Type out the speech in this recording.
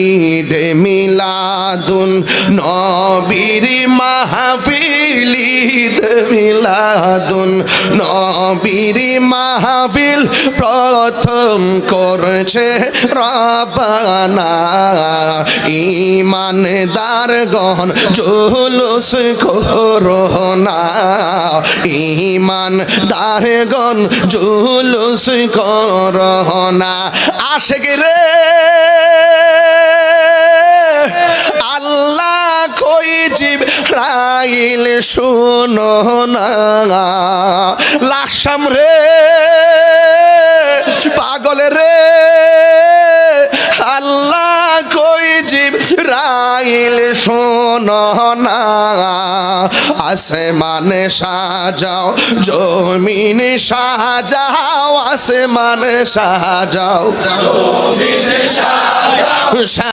ঈদে মিলাদুন নবীর মাহফিল, ঈদে মিলাদুন নবীর মাহফিল প্রথম করছে রব্বানা। ঈমানদারগণ জুলুস করো না, ঈমানদারগণ জুলুস করো না। আশিক রে আল্লাহ কই জিবরাইল শুনো না, লাশাম রে পাগল রে আল্লাহ কই জিবরাইল শুনো না। আসমানে সাজাও জমিন সাজাও, আসমানে সাজাও জমিন সাজাও।